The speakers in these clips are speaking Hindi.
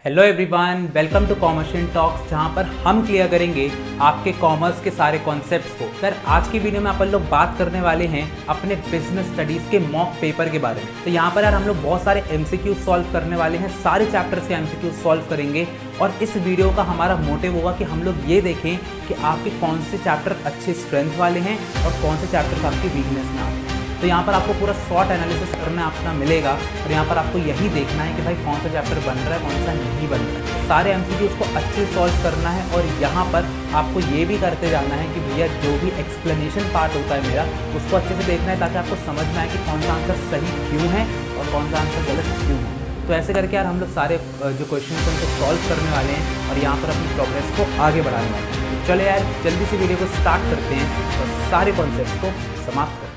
Hello everyone, welcome to commercial talks, जहां पर हम क्लियर करेंगे आपके कॉमर्स के सारे कॉन्सेप्ट्स को। सर, आज की वीडियो में अपन लोग बात करने वाले हैं अपने बिजनेस स्टडीज़ के मॉक पेपर के बारे में। तो यहाँ पर यार हम लोग बहुत सारे एमसीक्यू सॉल्व करने वाले हैं, सारे चैप्टर्स के एमसीक्यू सॉल्व करेंगे। और इस वीडियो का हमारा मोटिव होगा कि हम लोग ये देखें कि आपके कौन से चैप्टर अच्छे स्ट्रेंथ वाले हैं और कौन से चैप्टर्स आपकी वीकनेस में आते हैं। तो यहाँ पर आपको पूरा शॉर्ट एनालिसिस करना अपना मिलेगा और यहाँ पर आपको यही देखना है कि भाई कौन सा चैप्टर बन रहा है, कौन सा नहीं बन रहा है। सारे एमसीक्यूज़ को अच्छे से सॉल्व करना है और यहाँ पर आपको ये भी करते जाना है कि भैया जो भी एक्सप्लेनेशन पार्ट होता है मेरा, उसको अच्छे से देखना है ताकि आपको समझ में आए कि कौन सा आंसर सही क्यों है और कौन सा आंसर गलत क्यों है। तो ऐसे करके यार हम लोग सारे जो क्वेश्चन हैं उनको सॉल्व करने वाले हैं और यहाँ पर अपनी प्रोग्रेस को आगे बढ़ाने वाले हैं। तो चले यार जल्दी से वीडियो को स्टार्ट करते हैं और सारे कॉन्सेप्ट्स को समाप्त करते हैं।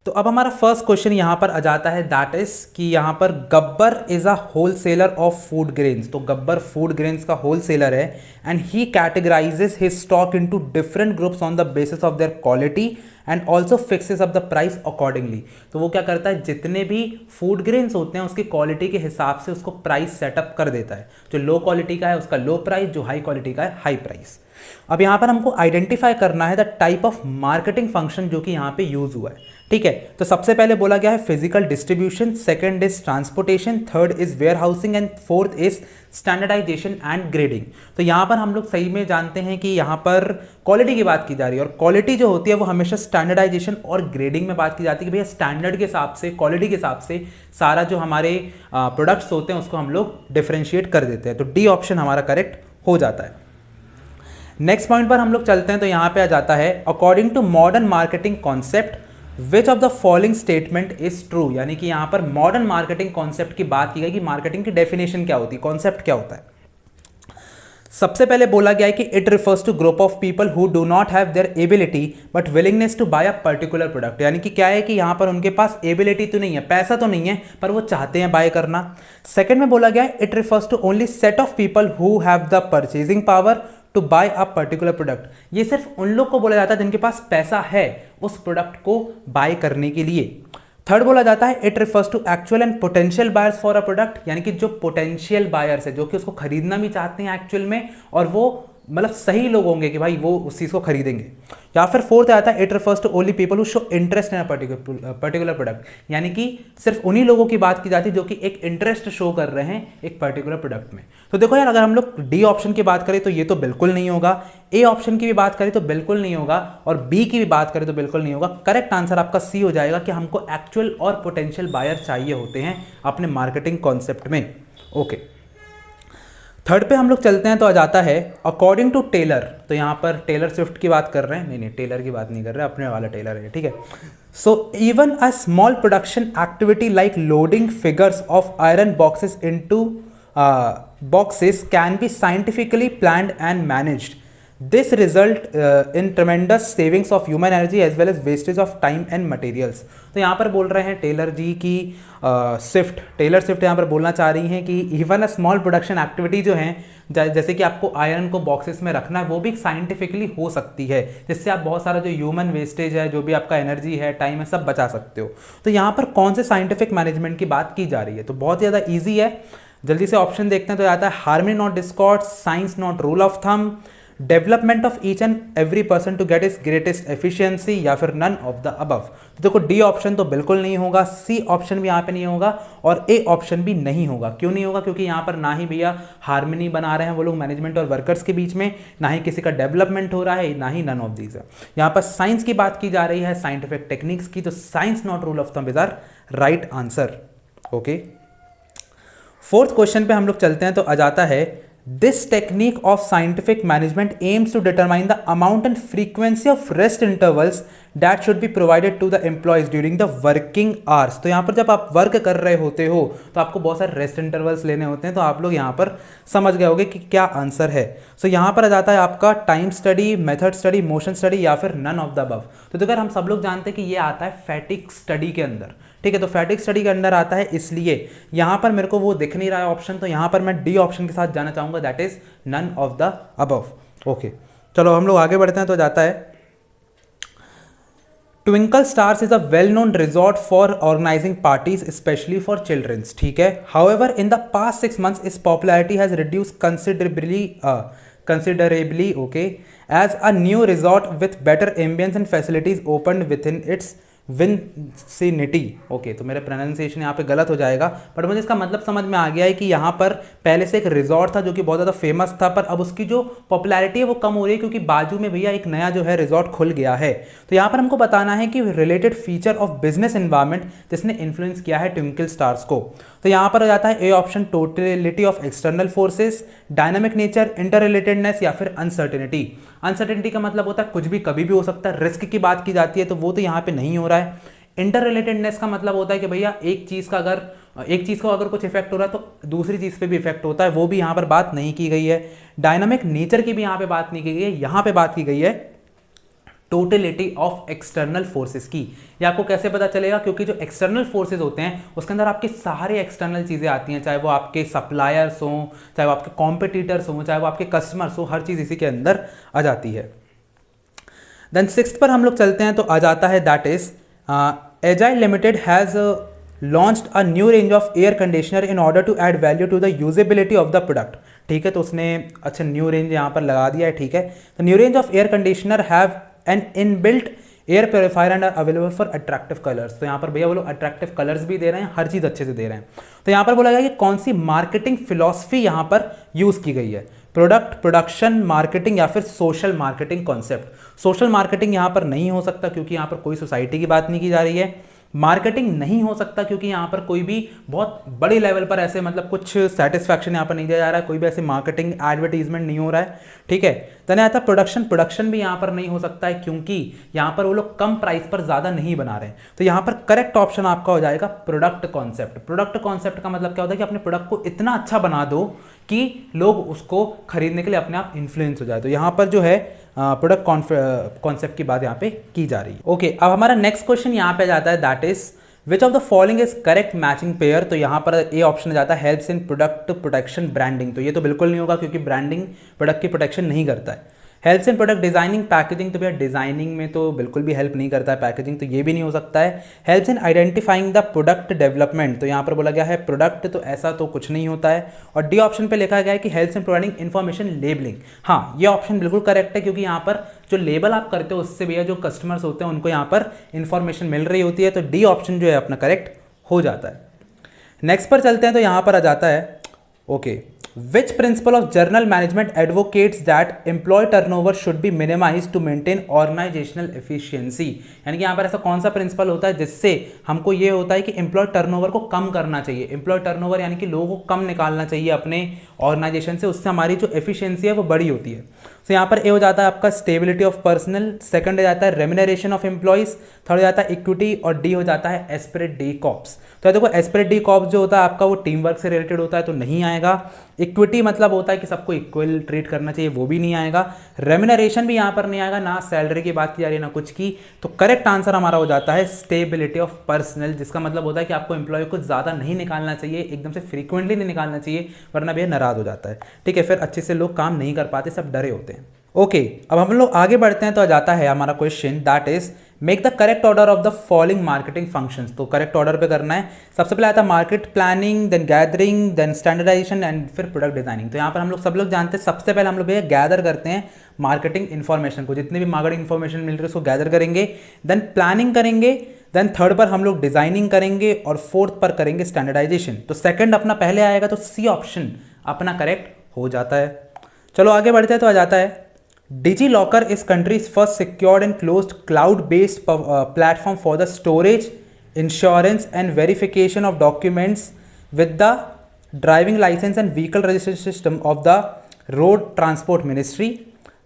तो अब हमारा फर्स्ट क्वेश्चन यहाँ पर आ जाता है, दैट इज कि यहाँ पर Gabbar is a wholesaler of food grains. तो गब्बर फूड ग्रेन्स का होलसेलर है and he कैटेगराइजेज his stock into different groups on the basis of their quality and also fixes up the price accordingly. तो वो क्या करता है, जितने भी फूड ग्रेन्स होते हैं उसकी क्वालिटी के हिसाब से उसको प्राइस सेटअप कर देता है। जो लो क्वालिटी का है उसका लो प्राइस, जो हाई क्वालिटी का है हाई प्राइस। अब यहाँ पर हमको आइडेंटिफाई करना है the type of marketing function जो कि यहाँ पे यूज हुआ है। ठीक है, तो सबसे पहले बोला गया है physical distribution, second is transportation, third is warehousing and fourth is standardisation and grading. तो यहाँ पर हम लोग सही में जानते हैं कि यहाँ पर क्वालिटी की बात की जा रही है और क्वालिटी जो होती है वो हमेशा स्टैंडर्डाइजेशन और ग्रेडिंग में बात की जाती है कि भैया स्टैंडर्ड के हिसाब से, क्वालिटी के हिसाब से सारा जो हमारे प्रोडक्ट्स होते हैं उसको हम लोग डिफ्रेंशिएट कर देते हैं। तो डी ऑप्शन हमारा करेक्ट हो जाता है। नेक्स्ट पॉइंट पर हम लोग चलते हैं, तो यहाँ पे आ जाता है according to modern marketing concept which of the following statement is true. यानी कि यहाँ पर मॉडर्न मार्केटिंग कॉन्सेप्ट की बात की गई कि मार्केटिंग की डेफिनेशन क्या होती है, कॉन्सेप्ट क्या होता है। सबसे पहले बोला गया है कि it refers to group of people who do not have their ability but willingness to buy a particular product. यानी कि क्या है कि यहाँ पर उनके पास एबिलिटी तो नहीं है, पैसा तो नहीं है, पर वो चाहते हैं बाय करना। सेकंड में बोला गया है it refers to only set of people who have the purchasing power to buy a particular product. ये सिर्फ उन लोग को बोला जाता है जिनके पास पैसा है उस प्रोडक्ट को बाय करने के लिए। थर्ड बोला जाता है it refers to actual and potential buyers for a product. यानी कि जो पोटेंशियल बायर्स है, जो कि उसको खरीदना भी चाहते हैं एक्चुअल में, और वो मतलब सही लोग होंगे कि भाई वो उस चीज़ को खरीदेंगे। या फिर फोर्थ आता है it refers to only people who show interest in a particular product. यानी कि सिर्फ उन्हीं लोगों की बात की जाती है जो कि एक इंटरेस्ट शो कर रहे हैं एक पर्टिकुलर प्रोडक्ट में। तो देखो यार, अगर हम लोग डी ऑप्शन की बात करें तो ये तो बिल्कुल नहीं होगा, ए ऑप्शन की भी बात करें तो बिल्कुल नहीं होगा, और बी की भी बात करें तो बिल्कुल नहीं होगा। करेक्ट आंसर आपका सी हो जाएगा कि हमको एक्चुअल और पोटेंशियल बायर चाहिए होते हैं अपने मार्केटिंग कॉन्सेप्ट में। ओके, थर्ड पे हम लोग चलते हैं, तो आ जाता है अकॉर्डिंग टू टेलर। तो यहाँ पर टेलर स्विफ्ट की बात कर रहे हैं, नहीं टेलर की बात नहीं कर रहे, अपने वाला टेलर है। ठीक है, so even a small production activity like loading figures of iron boxes into boxes can be scientifically planned and managed. This result in tremendous savings of human energy as well as wastage of time and materials. तो यहाँ पर बोल रहे हैं टेलर जी की टेलर स्विफ्ट यहाँ पर बोलना चाह रही हैं कि even a small production activity जो है, जैसे कि आपको आयरन को बॉक्सेस में रखना है, वो भी साइंटिफिकली हो सकती है, जिससे आप बहुत सारा जो ह्यूमन वेस्टेज है, जो भी आपका एनर्जी है, टाइम है, सब बचा सकते हो। तो यहाँ पर कौन से साइंटिफिक मैनेजमेंट की बात की जा रही है, तो बहुत ज़्यादा ईजी है। जल्दी से ऑप्शन देखते हैं, तो आता है harmony not discord, science not rule of thumb, development of each and every person to get is greatest efficiency, या फिर नन ऑफ द अबव। तो देखो डी ऑप्शन तो बिल्कुल नहीं होगा, सी ऑप्शन भी यहाँ पे नहीं होगा और ए ऑप्शन भी नहीं होगा। क्यों नहीं होगा? क्योंकि यहाँ पर ना ही भैया हार्मनी बना रहे हैं वो लोग मैनेजमेंट और वर्कर्स के बीच में, ना ही किसी का डेवलपमेंट हो रहा है, ना ही नन ऑफ दीज है। यहाँ पर साइंस की बात की जा रही है, साइंटिफिक टेक्निक्स की, तो science not rule of thumb is our right answer. Okay, fourth question पे हम लोग चलते हैं, तो आ जाता है this technique of scientific management aims to determine the amount and frequency of rest intervals that should be provided to the employees during the working hours. तो यहाँ पर जब आप वर्क कर रहे होते हो तो आपको बहुत सारे रेस्ट इंटरवल्स लेने होते हैं, तो आप लोग यहाँ पर समझ गए होंगे कि क्या आंसर है। सो यहाँ पर आ जाता है आपका time study, method study, motion study, या फिर नन ऑफ द अबव। तो अगर हम सब लोग जानते हैं कि ये आता है फैटिग स्टडी के अंदर। ठीक है, तो फैटिग स्टडी के अंदर आता है, इसलिए यहाँ पर मेरे को वो दिख नहीं रहा है ऑप्शन, तो यहाँ पर मैं डी ऑप्शन के साथ जाना चाहूँगा, that is none of the above. Okay, चलो हम लोग आगे बढ़ते हैं, तो जाता है twinkle stars is a well known resort for organizing parties specially for childrens, ठीक है। However in the past 6 months इस popularity has reduce considerably, okay, as a new resort with better ambience and facilities open within its vicinity, okay. तो मेरा प्रोनाउंसिएशन यहाँ पे गलत हो जाएगा, बट मुझे इसका मतलब समझ में आ गया है कि यहाँ पर पहले से एक रिजॉर्ट था जो कि बहुत ज़्यादा फेमस था, पर अब उसकी जो पॉपुलैरिटी है वो कम हो रही है क्योंकि बाजू में भैया एक नया जो है रिजॉर्ट खुल गया है। तो यहाँ पर हमको बताना है कि related feature of business environment जिसने इन्फ्लुएंस किया है ट्विंकल स्टार्स को। तो यहाँ पर आ जाता है A option, totality of external forces, dynamic nature, inter relatedness या फिर अनसर्टेनिटी। अनसर्टेनिटी का मतलब होता है कुछ भी कभी भी हो सकता है, रिस्क की बात की जाती है तो वो तो यहाँ पे नहीं हो रहा है। इंटर रिलेटेडनेस का मतलब होता है कि भैया एक चीज़ को अगर कुछ इफेक्ट हो रहा है तो दूसरी चीज़ पे भी इफेक्ट होता है, वो भी यहाँ पर बात नहीं की गई है। डायनामिक नेचर की भी यहाँ पे बात नहीं की गई है, यहाँ पे बात की गई है टोटलिटी ऑफ एक्सटर्नल फोर्सेस की। ये आपको कैसे पता चलेगा? क्योंकि जो एक्सटर्नल फोर्सेस होते हैं उसके अंदर आपके सारे एक्सटर्नल चीज़ें आती हैं, चाहे वो आपके सप्लायर्स हों, चाहे वो आपके कॉम्पिटिटर्स हों, चाहे वो आपके कस्टमर्स हों, हर चीज़ इसी के अंदर आ जाती है। देन 6th पर हम लोग चलते हैं तो आ जाता है that is Agile Limited has launched a new range of air conditioner in order to add value to the usability of the product, ठीक है। तो उसने अच्छा न्यू रेंज यहाँ पर लगा दिया है, ठीक है। तो new range of air conditioner have an inbuilt air purifier and are available for attractive colours. तो यहाँ पर भैया वो लोग अट्रैक्टिव कलर्स भी दे रहे हैं, हर चीज़ अच्छे से दे रहे हैं। तो यहाँ पर बोला गया कि कौन सी मार्केटिंग फिलॉसफी यहाँ पर यूज़ की गई है, प्रोडक्ट, प्रोडक्शन, मार्केटिंग या फिर social marketing concept. Social marketing यहाँ पर नहीं हो सकता क्योंकि यहाँ पर कोई सोसाइटी की बात नहीं की जा रही है। मार्केटिंग नहीं हो सकता क्योंकि यहाँ पर कोई भी बहुत बड़ी लेवल पर ऐसे मतलब कुछ सेटिस्फैक्शन यहाँ पर नहीं दिया जा रहा है, कोई भी ऐसे मार्केटिंग एडवर्टीजमेंट नहीं हो रहा है, ठीक है। तो आता प्रोडक्शन, प्रोडक्शन भी यहाँ पर नहीं हो सकता है क्योंकि यहाँ पर वो लोग कम प्राइस पर ज़्यादा नहीं बना रहे हैं। तो यहाँ पर करेक्ट ऑप्शन आपका हो जाएगा प्रोडक्ट कॉन्सेप्ट। प्रोडक्ट कॉन्सेप्ट का मतलब क्या होता है कि अपने प्रोडक्ट को इतना अच्छा बना दो कि लोग उसको खरीदने के लिए अपने आप इन्फ्लुएंस हो जाए। तो यहाँ पर जो है प्रोडक्ट कॉन्सेप्ट की बात यहाँ पे की जा रही है, ओके। अब हमारा नेक्स्ट क्वेश्चन यहाँ पे जाता है that is which of the following is correct matching pair. तो यहाँ पर ए ऑप्शन जाता है helps in product protection branding. तो ये तो बिल्कुल नहीं होगा क्योंकि ब्रांडिंग प्रोडक्ट की प्रोटेक्शन नहीं करता है। Helps in product designing packaging, तो भैया डिजाइनिंग में तो बिल्कुल भी हेल्प नहीं करता है पैकेजिंग, तो ये भी नहीं हो सकता है। Helps in identifying the product development, तो यहाँ पर बोला गया है प्रोडक्ट, तो ऐसा तो कुछ नहीं होता है। और डी ऑप्शन पे लिखा गया है कि helps in providing information labelling. हाँ, ये ऑप्शन बिल्कुल करेक्ट है क्योंकि यहाँ पर जो लेबल आप करते हो उससे भैया जो कस्टमर्स होते हैं उनको यहाँ पर इन्फॉर्मेशन मिल रही होती है, तो डी ऑप्शन जो है अपना करेक्ट हो जाता है। नेक्स्ट पर चलते हैं तो यहाँ पर आ जाता है okay, Which principle of journal management advocates that employee turnover should be minimized to maintain organizational efficiency? यानी कि यहाँ पर ऐसा कौन सा प्रिंसिपल होता है जिससे हमको ये होता है कि एम्प्लॉय टर्नओवर को कम करना चाहिए। एम्प्लॉय टर्नओवर यानी कि लोगों को कम निकालना चाहिए अपने ऑर्गेनाइजेशन से, उससे हमारी जो एफिशिएंसी है वो बड़ी होती है। तो यहाँ पर ए हो जाता है आपका स्टेबिलिटी ऑफ पर्सनल, सेकंड हो जाता है रेम्यूनरेशन ऑफ एम्प्लॉइज, थर्ड हो जाता है इक्विटी और डी हो जाता है एस्पिरेट डी कॉप्स। तो देखो एस्पिरेट डी कॉप्स जो होता है आपका वो टीम वर्क से रिलेटेड होता है तो नहीं आएगा। इक्विटी मतलब होता है कि सबको इक्वल ट्रीट करना चाहिए, वो भी नहीं आएगा। रेम्यूनरेशन भी यहाँ पर नहीं आएगा, ना सैलरी की बात की जा रही है ना कुछ की। तो करेक्ट आंसर हमारा हो जाता है स्टेबिलिटी ऑफ पर्सनल, जिसका मतलब होता है कि आपको एम्प्लॉय को ज़्यादा नहीं निकालना चाहिए, एकदम से फ्रीक्वेंटली नहीं निकालना चाहिए वरना भैया नाराज हो जाता है, ठीक है। फिर अच्छे से लोग काम नहीं कर पाते, सब डरे होते हैं। ओके, अब हम लोग आगे बढ़ते हैं तो आ जाता है हमारा question that is make the correct order of the following marketing functions. तो करेक्ट ऑर्डर पे करना है। सबसे पहले आता है market planning, then gathering, then standardisation and फिर प्रोडक्ट डिजाइनिंग। तो यहाँ पर हम लोग सब लोग जानते हैं सबसे पहले हम लोग भैया गैदर करते हैं मार्केटिंग इन्फॉर्मेशन को, जितने भी मार्केटिंग इन्फॉर्मेशन मिल रही है उसको गैदर करेंगे, देन प्लानिंग करेंगे, देन थर्ड पर हम लोग डिजाइनिंग करेंगे और फोर्थ पर करेंगे स्टैंडर्डाइजेशन। तो सेकंड अपना पहले आएगा तो सी ऑप्शन अपना करेक्ट हो जाता है। चलो आगे बढ़ते हैं तो आ जाता है DigiLocker is country's first secured and closed cloud-based platform for the storage, insurance and verification of documents with the driving license and vehicle registration system of the Road Transport Ministry.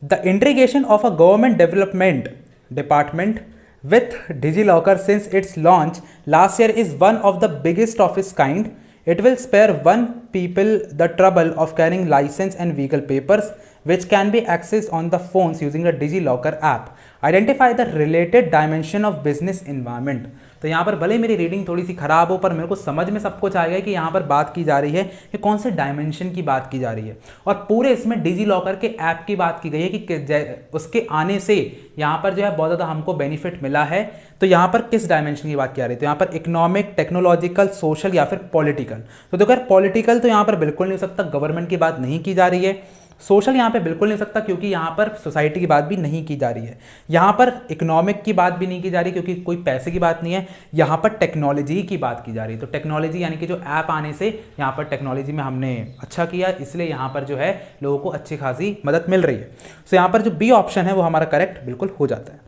The integration of a government development department with DigiLocker since its launch last year is one of the biggest of its kind. It will spare one people the trouble of carrying license and vehicle papers, which can be accessed on the phones using the DigiLocker app. Identify the related dimension of business environment. तो यहाँ पर भले मेरी रीडिंग थोड़ी सी खराब हो पर मेरे को समझ में सब कुछ आ गया कि यहाँ पर बात की जा रही है कि कौन से डायमेंशन की बात की जा रही है। और पूरे इसमें डिजी लॉकर के ऐप की बात की गई है कि उसके आने से यहाँ पर जो है बहुत ज़्यादा हमको बेनिफिट मिला है। तो यहाँ पर किस डायमेंशन की बात की जा रही है, तो यहाँ पर इकोनॉमिक, टेक्नोलॉजिकल, सोशल या फिर पॉलिटिकल। तो देखो यार पॉलिटिकल तो यहाँ पर बिल्कुल नहीं हो सकता, गवर्नमेंट की बात नहीं की जा रही है। सोशल यहाँ पे बिल्कुल नहीं हो सकता क्योंकि यहाँ पर सोसाइटी की बात भी नहीं की जा रही है। यहाँ पर इकोनॉमिक की बात भी नहीं की जा रही क्योंकि कोई पैसे की बात नहीं है। यहाँ पर टेक्नोलॉजी की बात की जा रही है, तो टेक्नोलॉजी यानी कि जो ऐप आने से यहाँ पर टेक्नोलॉजी में हमने अच्छा किया, इसलिए यहाँ पर जो है लोगों को अच्छी खासी मदद मिल रही है। तो यहाँ पर जो बी ऑप्शन है वो हमारा करेक्ट बिल्कुल हो जाता है।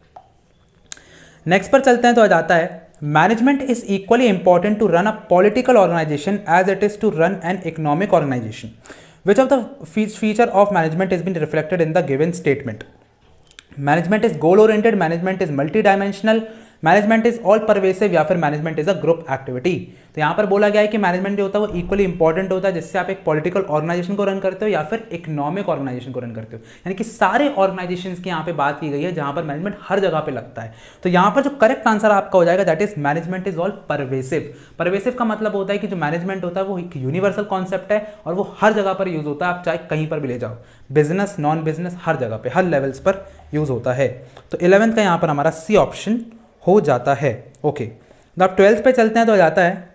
नेक्स्ट पर चलते हैं तो आ जाता है management is equally important to run a political organisation as it is to run an economic organisation. Which of the feature of management has been reflected in the given statement? Management is goal oriented, management is multidimensional, management is all pervasive या फिर management is a group activity. तो यहाँ पर बोला गया है कि मैनेजमेंट जो होता है वो इक्वली इंपॉर्टेंट होता है, जिससे आप एक पॉलिटिकल ऑर्गेनाइजेशन को रन करते हो या फिर इकोनॉमिक ऑर्गेनाइजेशन को रन करते हो। यानी कि सारे ऑर्गेनाइजेशंस की यहाँ पे बात की गई है जहाँ पर मैनेजमेंट हर जगह पे लगता है। तो यहाँ पर जो करेक्ट आंसर आपका हो जाएगा that is management is all pervasive. Pervasive का मतलब होता है कि जो मैनेजमेंट होता है वो एक यूनिवर्सल कॉन्सेप्ट है और वो हर जगह पर यूज होता है, आप चाहे कहीं पर भी ले जाओ, बिजनेस, नॉन बिजनेस, हर जगह पे, हर लेवल्स पर यूज होता है। तो 11th का यहाँ पर हमारा सी ऑप्शन हो जाता है। ओके, अब 12th पे चलते हैं तो आ जाता है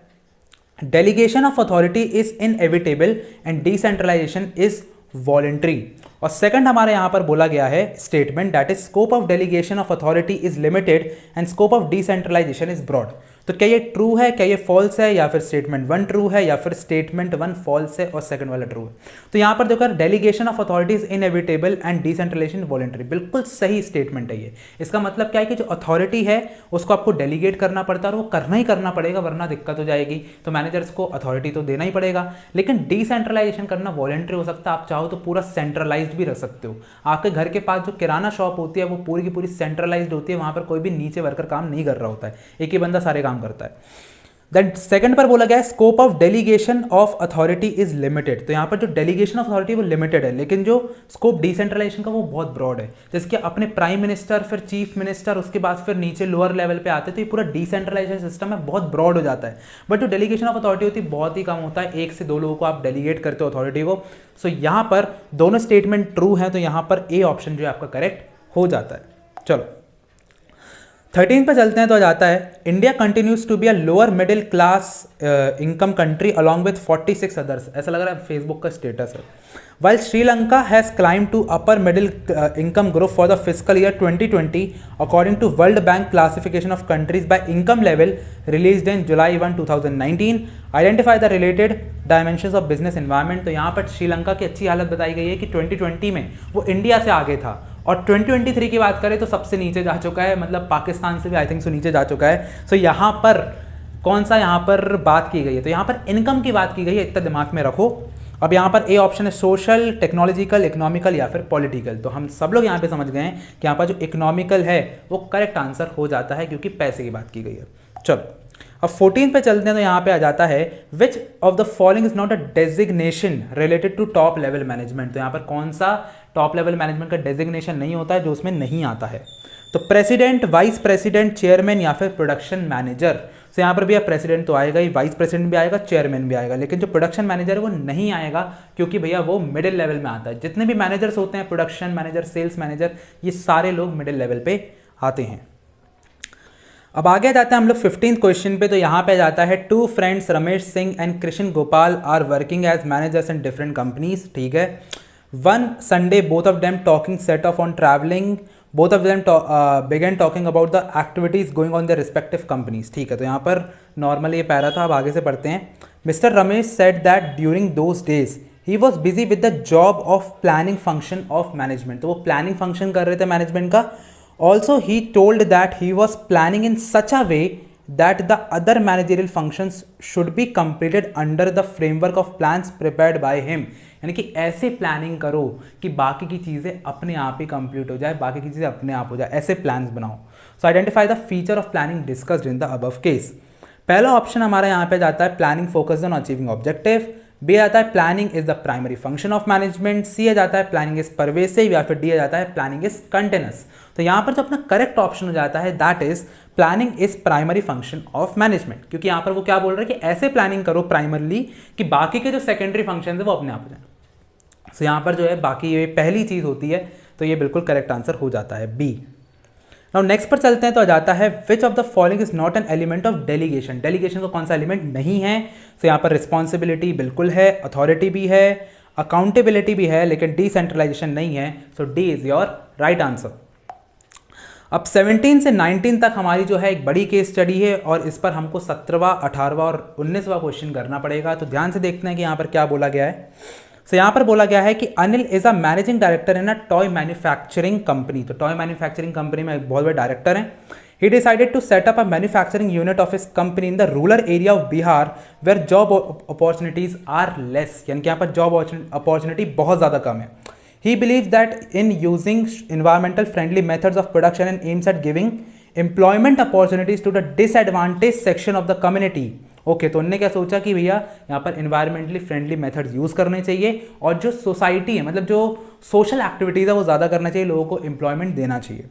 delegation of authority is inevitable and decentralisation is voluntary. और सेकंड हमारे यहाँ पर बोला गया है statement that is scope of delegation of authority is limited and scope of decentralisation is broad. तो क्या ये ट्रू है, क्या ये फॉल्स है, या फिर स्टेटमेंट 1 ट्रू है या फिर स्टेटमेंट 1 फॉल्स है और सेकंड वाला ट्रू है। तो यहाँ पर देखो delegation of authorities inevitable and decentralisation voluntary, बिल्कुल सही स्टेटमेंट है ये। इसका मतलब क्या है कि जो अथॉरिटी है उसको आपको डेलीगेट करना पड़ता है और वो करना ही करना पड़ेगा वरना दिक्कत हो जाएगी। तो मैनेजर्स को अथॉरिटी तो देना ही पड़ेगा, लेकिन डिसेंट्रलाइजेशन करना वॉलेंट्री हो सकता है। आप चाहो तो पूरा सेंट्रलाइज्ड भी रख सकते हो। आपके घर के पास जो किराना शॉप होती है वो पूरी की पूरी सेंट्रलाइज्ड होती है, वहां पर कोई भी नीचे वर्कर काम नहीं कर रहा होता है, एक ही बंदा सारे काम करता है। देन सेकंड पर बोला गया है scope of delegation of authority is limited. तो यहाँ पर जो डेलीगेशन ऑफ अथॉरिटी वो लिमिटेड है, लेकिन जो स्कोप डिसेंट्रलाइजेशन का वो बहुत ब्रॉड है। जैसे अपने प्राइम मिनिस्टर, फिर चीफ मिनिस्टर, उसके बाद फिर नीचे लोअर लेवल पे आते हैं, तो ये पूरा डिसेंट्रलाइजेशन सिस्टम है, बहुत ब्रॉड हो जाता है। बट जो डेलीगेशन ऑफ अथॉरिटी होती है बहुत ही कम होता है, 1 से 2 लोगों को आप डेलीगेट करते हो अथॉरिटी को। सो यहाँ पर दोनों स्टेटमेंट ट्रू हैं, तो यहाँ पर ए ऑप्शन जो है आपका करेक्ट हो जाता है। चलो 13 पे चलते हैं तो आ जाता है India continues to be a lower middle class income country along with 46 others. ऐसा लग रहा है फेसबुक का स्टेटस है। While Sri Lanka has climb to upper middle income group for the physical year 2020 according to World Bank classification of countries by income level released in July 1, 2019। Identify the related dimensions of business environment. तो यहाँ पर श्रीलंका की अच्छी हालत बताई गई है कि 2020 में वो इंडिया से आगे था और 2023 की बात करें तो सबसे नीचे जा चुका है, मतलब पाकिस्तान से भी आई थिंक सो नीचे जा चुका है। सो यहाँ पर कौन सा यहाँ पर बात की गई है, तो यहाँ पर इनकम की बात की गई है, इतना दिमाग में रखो। अब यहाँ पर ए ऑप्शन है सोशल, टेक्नोलॉजिकल, इकोनॉमिकल या फिर पॉलिटिकल। तो हम सब लोग यहाँ पे समझ गए हैं कि यहाँ पर जो इकोनॉमिकल है वो करेक्ट आंसर हो जाता है क्योंकि पैसे की बात की गई है। चलो अब 14 पे चलते हैं तो यहाँ पे आ जाता है which of the following is not a designation related to top level management. तो यहाँ पर कौन सा टॉप लेवल मैनेजमेंट का डेजिग्नेशन नहीं होता है जो उसमें नहीं आता है। तो प्रेसिडेंट, वाइस प्रेसिडेंट, चेयरमैन या फिर प्रोडक्शन मैनेजर। तो यहाँ पर भी प्रेसिडेंट तो आएगा ही, वाइस प्रेसिडेंट भी आएगा, चेयरमैन भी आएगा, लेकिन जो प्रोडक्शन मैनेजर है वो नहीं आएगा क्योंकि भैया वो मिडिल लेवल में आता है। जितने भी मैनेजर्स होते हैं, प्रोडक्शन मैनेजर, सेल्स मैनेजर, ये सारे लोग मिडिल लेवल पे आते हैं। अब आगे जाते हैं हम लोग 15th क्वेश्चन पे। तो यहाँ पे जाता है 2 friends Ramesh Singh and Krishna Gopal are working as managers in different companies. ठीक है, one Sunday both of them talking set off on travelling, both of them began talking about the activities going on the respective companies. ठीक है, तो यहाँ पर नॉर्मली ये पैरा था, अब आगे से पढ़ते हैं। Mister Ramesh said that during those days he was busy with the job of planning function of management. तो वो प्लानिंग फंक्शन कर रहे थे मैनेजमेंट का। Also, he told that he was planning in such a way that the other managerial functions should be completed under the framework of plans prepared by him। यानी कि ऐसे प्लानिंग करो कि बाकी की चीज़ें अपने आप ही कंप्लीट हो जाए, बाकी की चीज़ें अपने आप हो जाए, ऐसे प्लान्स बनाओ। So identify the feature of planning discussed in the above case. पहला ऑप्शन हमारा यहाँ पे जाता है planning focused on achieving objective, B आ जाता है planning is the primary function of management, C आ जाता है प्लानिंग इज परवेसिव, या फिर डी आ जाता है प्लानिंग इज कंटिन्यूअस। तो यहाँ पर जो अपना करेक्ट ऑप्शन हो जाता है that is planning is primary function of management, क्योंकि यहाँ पर वो क्या बोल रहे हैं कि ऐसे प्लानिंग करो प्राइमरली कि बाकी के जो सेकेंडरी फंक्शन है वो अपने आप हो जाए। सो यहाँ पर जो है बाकी ये पहली चीज़ होती है, तो ये बिल्कुल करेक्ट आंसर हो जाता है बी। नाउ नेक्स्ट पर चलते हैं, तो आ जाता है which of the following is not an element of delegation. Delegation का कौन सा एलिमेंट नहीं है? तो यहाँ पर रिस्पॉन्सिबिलिटी बिल्कुल है, अथॉरिटी भी है, अकाउंटेबिलिटी भी है, लेकिन डिसेंट्रलाइजेशन नहीं है। So D is your right answer. अब 17 से 19 तक हमारी जो है एक बड़ी केस स्टडी है और इस पर हमको 17वां, 18वां और 19वां क्वेश्चन करना पड़ेगा। तो ध्यान से देखते हैं कि यहाँ पर क्या बोला गया है। तो यहाँ पर बोला गया है कि Anil is a managing director in a toy manufacturing company. तो टॉय मैन्युफैक्चरिंग कंपनी में एक बहुत बड़े डायरेक्टर हैं। He decided to set up a manufacturing unit of his company in the rural area of Bihar where job opportunities are less, यानी कि यहाँ पर जॉब अपॉर्चुनिटी बहुत ज़्यादा कम है। He believes that in using environmental friendly methods of production and aims at giving employment opportunities to the disadvantaged section of the community. Okay तो उन्होंने क्या सोचा कि भैया यहाँ पर इन्वायरमेंटली फ्रेंडली मेथड्स यूज़ करने चाहिए और जो सोसाइटी है, मतलब जो सोशल एक्टिविटीज़ है वो ज़्यादा करना चाहिए, लोगों को एम्प्लॉयमेंट देना चाहिए।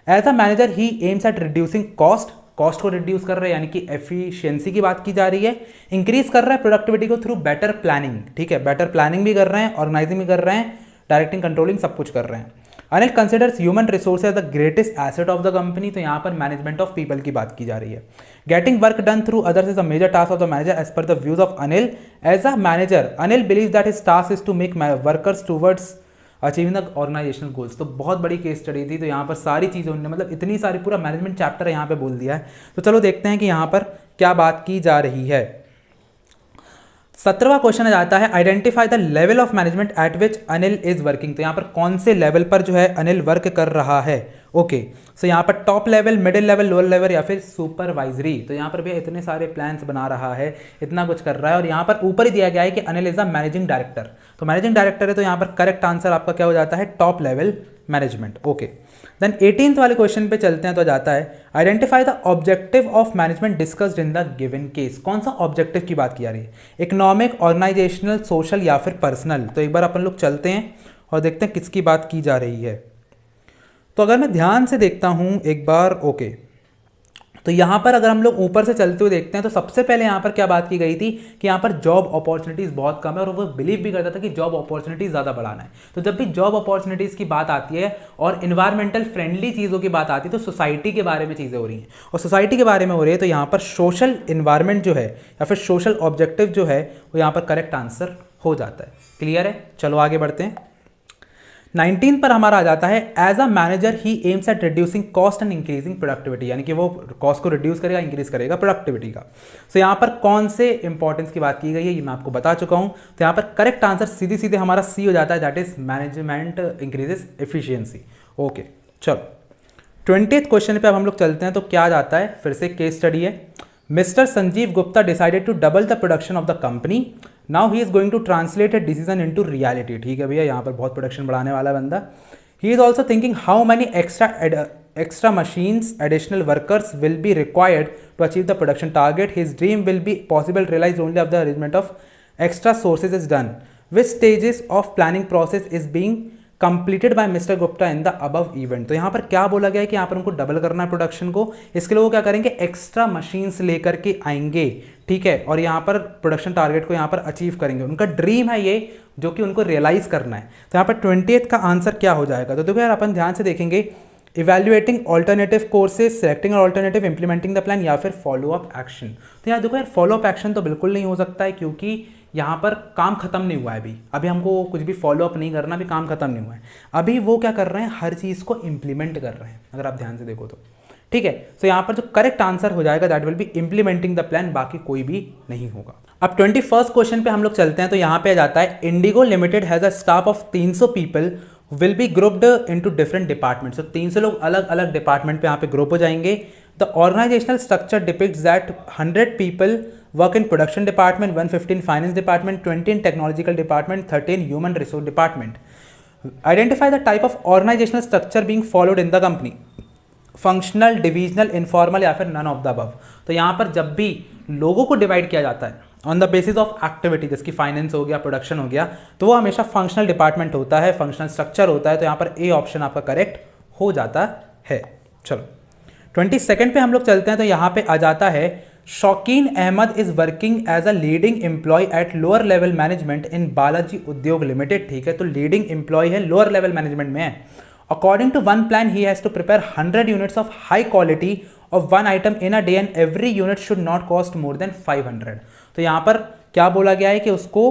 As a manager he aims at reducing cost को रिड्यूस कर रहे हैं, यानी कि एफिशिएंसी की बात की जा रही है। इंक्रीज कर रहा है प्रोडक्टिविटी को थ्रू बेटर प्लानिंग, ठीक है, बेटर प्लानिंग भी कर रहे हैं, ऑर्गेनाइजिंग भी कर रहे हैं, डायरेक्टिंग कंट्रोलिंग सब कुछ कर रहे हैं। Anil considers human resource as the greatest asset of the company. तो यहाँ पर मैनेजमेंट ऑफ पीपल की बात की जा रही है। Getting work done through others is a major task of the manager as per the views of Anil. As a manager Anil believe that his task is to make workers towards achieving the organisational goals. तो बहुत बड़ी केस स्टडी थी, तो यहाँ पर सारी चीज़ें उन्होंने, मतलब इतनी सारी पूरा मैनेजमेंट चैप्टर यहाँ पे बोल दिया है। तो चलो देखते हैं कि यहाँ पर क्या बात की जा रही है। 17वां क्वेश्चन आ जाता है identify the level of management eight which Anil is working. तो यहाँ पर कौन से लेवल पर जो है अनिल वर्क कर रहा है। ओके सो यहाँ पर top level, middle level, lower level या फिर सुपरवाइजरी। तो यहाँ पर भी इतने सारे प्लान्स बना रहा है, इतना कुछ कर रहा है और यहाँ पर ऊपर ही दिया गया है कि Anil is a managing director. तो मैनेजिंग डायरेक्टर है, तो यहाँ पर करेक्ट आंसर आपका क्या हो जाता है, top level management. Okay then 18th वाले क्वेश्चन पे चलते हैं, तो जाता है identify the objective of management discussed in the given case. कौन सा ऑब्जेक्टिव की बात की जा रही है, इकोनॉमिक, ऑर्गेनाइजेशनल, सोशल या फिर पर्सनल। तो एक बार अपन लोग चलते हैं और देखते हैं किसकी बात की जा रही है। तो अगर मैं ध्यान से देखता हूं एक बार, ओके तो यहाँ पर अगर हम लोग ऊपर से चलते हुए देखते हैं तो सबसे पहले यहाँ पर क्या बात की गई थी कि यहाँ पर जॉब अपॉर्चुनिटीज़ बहुत कम है और वो बिलीव भी करता था कि जॉब अपॉर्चुनिटीज़ ज़्यादा बढ़ाना है। तो जब भी जॉब अपॉर्चुनिटीज़ की बात आती है और इन्वायरमेंटल फ्रेंडली चीज़ों की बात आती है तो सोसाइटी के बारे में चीज़ें हो रही हैं और सोसाइटी के बारे में हो रही है, तो यहाँ पर सोशल इन्वायरमेंट जो है या फिर सोशल ऑब्जेक्टिव जो है वो यहाँ पर करेक्ट आंसर हो जाता है। क्लियर है, चलो आगे बढ़ते हैं। 19 पर हमारा आ जाता है as a manager he aims at reducing cost and increasing productivity, यानी कि वो कॉस्ट को रिड्यूस करेगा, इंक्रीज करेगा प्रोडक्टिविटी का। तो यहाँ पर कौन से इंपॉर्टेंस की बात की गई है ये मैं आपको बता चुका हूँ। तो यहाँ पर करेक्ट आंसर सीधे सीधे हमारा सी हो जाता है, that is management increases efficiency. Okay चलो 20th क्वेश्चन पे अब हम लोग चलते हैं, तो क्या जाता है, फिर से केस स्टडी है। Mister Sanjeev Gupta decided to double the production of the company. Now he is going to translate a decision into reality. ठीक है भैया, यहाँ पर बहुत प्रोडक्शन बढ़ाने वाला बंदा। He is also thinking how many extra machines, additional workers will be required to achieve the production target. His dream will be possible realise only of the arrangement of extra sources is done. Which stages of planning process is being completed by mister Gupta in the above event. तो यहाँ पर क्या बोला गया है कि यहाँ पर उनको डबल करना है प्रोडक्शन को। इसके लिए वो क्या करेंगे, एक्स्ट्रा मशीन्स लेकर के आएंगे, ठीक है, और यहाँ पर प्रोडक्शन टारगेट को यहाँ पर अचीव करेंगे। उनका ड्रीम है ये, जो कि उनको रियलाइज करना है। तो यहाँ पर 20th का आंसर क्या हो जाएगा, तो देखो यार अपन ध्यान से देखेंगे, evaluating alternative courses, selecting alternative, implementing the plan या फिर फॉलो अप एक्शन। तो यहाँ देखो यार फॉलो अप एक्शन तो बिल्कुल नहीं हो सकता है, क्योंकि यहाँ पर काम खत्म नहीं हुआ है अभी हमको कुछ भी फॉलो अप नहीं करना, अभी काम खत्म नहीं हुआ है। अभी वो क्या कर रहे हैं, हर चीज़ को इम्प्लीमेंट कर रहे हैं, अगर आप ध्यान से देखो तो। ठीक है, तो यहाँ पर जो करेक्ट आंसर हो जाएगा that will be implementing the plan, बाकी कोई भी नहीं होगा। अब 21st क्वेश्चन पे हम लोग चलते हैं, तो यहाँ पे आ जाता है Indigo limited has a staff of 300 people will be grouped into different departments. तो 300 लोग अलग अलग डिपार्टमेंट पे यहाँ पे ग्रुप हो जाएंगे। The organisational structure depicts that 100 people work in production department, 115 in finance department, 20 in technological department, 13 human resource department. Identify the type of organizational structure being followed in the company. Functional, divisional, informal या फिर नन ऑफ द अबव। तो यहाँ पर जब भी लोगों को डिवाइड किया जाता है on the basis of activity, जिसकी फाइनेंस हो गया, प्रोडक्शन हो गया, तो वो हमेशा फंक्शनल डिपार्टमेंट होता है, फंक्शनल स्ट्रक्चर होता है। तो यहाँ पर ए ऑप्शन आपका करेक्ट हो जाता है। चलो 22 पे हम लोग चलते हैं, तो यहाँ पे आ जाता है Shaukeen Ahmed is working as a leading employ at lower level management in Balaji Udyog limited. ठीक है, तो लीडिंग एम्प्लॉय है, लोअर लेवल मैनेजमेंट में है। According to one plan he has to prepare 100 units of high quality of one item in a day and every unit should not cost more than 500। तो यहाँ पर क्या बोला गया है कि उसको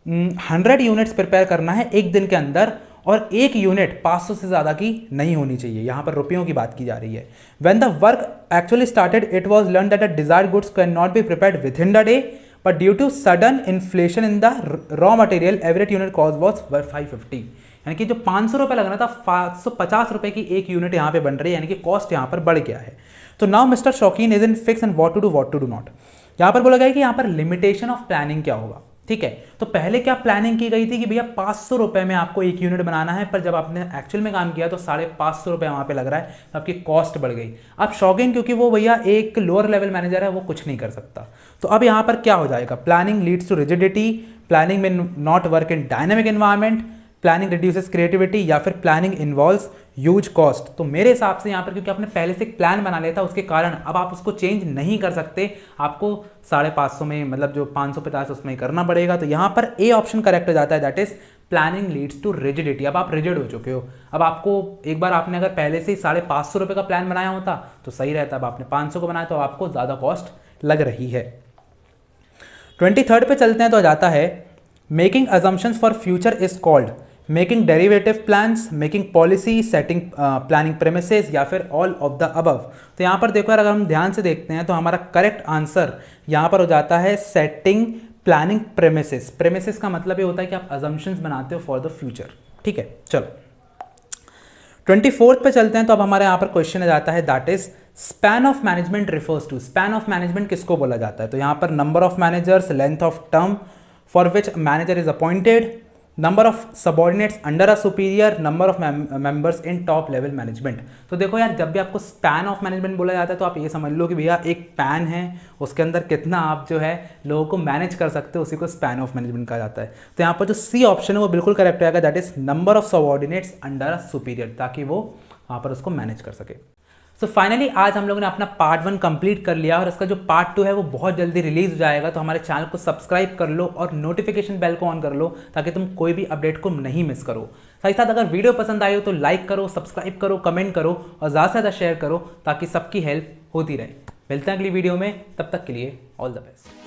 100 यूनिट्स प्रिपेयर करना है एक दिन के अंदर, और एक यूनिट 500 से ज़्यादा की नहीं होनी चाहिए। यहाँ पर रुपयों की बात की जा रही है। When the work actually started it was learn that the desired goods can not be prepared within the day, but due to sudden inflation in the raw material average unit cost was 550। यानी कि जो 500 रुपये लगना था, 550 रुपये की एक यूनिट यहाँ पे बन रही है, यानी कि कॉस्ट यहाँ पर बढ़ गया है। तो now mister Shaukeen is in fix and what to do not. यहाँ पर बोला गया कि यहाँ पर लिमिटेशन ऑफ प्लानिंग क्या होगा। ठीक है, तो पहले क्या प्लानिंग की गई थी कि भैया 500 रुपये में आपको एक यूनिट बनाना है, पर जब आपने एक्चुअल में काम किया तो 550 रुपये वहाँ पे लग रहा है, तो आपकी कॉस्ट बढ़ गई। अब शौकीन क्योंकि वो भैया एक लोअर लेवल मैनेजर है, वो कुछ नहीं कर सकता, तो अब यहाँ पर क्या हो जाएगा, planning leads to rigidity, planning may not work in dynamic environment, planning reduces creativity, या फिर प्लानिंग इन्वॉल्व्स ह्यूज कॉस्ट। तो मेरे हिसाब से यहाँ पर क्योंकि आपने पहले से एक प्लान बना लिया था, उसके कारण अब आप उसको चेंज नहीं कर सकते, आपको 550 में, मतलब जो 550 उसमें ही करना पड़ेगा। तो यहाँ पर ए ऑप्शन करेक्ट हो जाता है, that is planning leads to rigidity. अब आप रिजिड हो चुके हो, अब आपको एक बार आपने अगर पहले से ही 550 रुपये का प्लान बनाया होता तो सही रहता, अब आपने 500 को बनाया तो आपको ज़्यादा कॉस्ट लग रही है। 23 पे चलते हैं, तो आ जाता है making assumptions for future is called making derivative plans, making policy, setting planning premises, या फिर ऑल ऑफ द अबव। तो यहाँ पर देखो यार, अगर हम ध्यान से देखते हैं तो हमारा करेक्ट आंसर यहाँ पर हो जाता है सेटिंग प्लानिंग प्रेमिसेस। प्रेमिसेस का मतलब ये होता है कि आप अजम्पशंस बनाते हो फॉर द फ्यूचर। ठीक है, चलो 24 पे चलते हैं, तो अब हमारे यहाँ पर क्वेश्चन आ जाता है, that is span of management refers to. Span of management किसको बोला जाता है? तो यहाँ पर number of managers, length of term for which manager is appointed, number of subordinates under a superior, number of members in top level management. तो देखो यार, जब भी आपको स्पैन ऑफ मैनेजमेंट बोला जाता है तो आप ये समझ लो कि भैया एक पैन है, उसके अंदर कितना आप जो है लोगों को मैनेज कर सकते हो, उसी को स्पैन ऑफ मैनेजमेंट कहा जाता है। तो यहाँ पर जो सी ऑप्शन है वो बिल्कुल करेक्ट आएगा, that is number of subordinates under a superior, ताकि वो वहाँ पर उसको मैनेज कर सके। सो फाइनली आज हम लोगों ने अपना पार्ट 1 कंप्लीट कर लिया, और इसका जो पार्ट 2 है वो बहुत जल्दी रिलीज हो जाएगा। तो हमारे चैनल को सब्सक्राइब कर लो और नोटिफिकेशन बेल को ऑन कर लो, ताकि तुम कोई भी अपडेट को नहीं मिस करो। साथ ही साथ अगर वीडियो पसंद आई हो तो लाइक करो, सब्सक्राइब करो, कमेंट करो और ज़्यादा से ज़्यादा शेयर करो, ताकि सबकी हेल्प होती रहे। मिलते हैं अगली वीडियो में, तब तक के लिए ऑल द बेस्ट।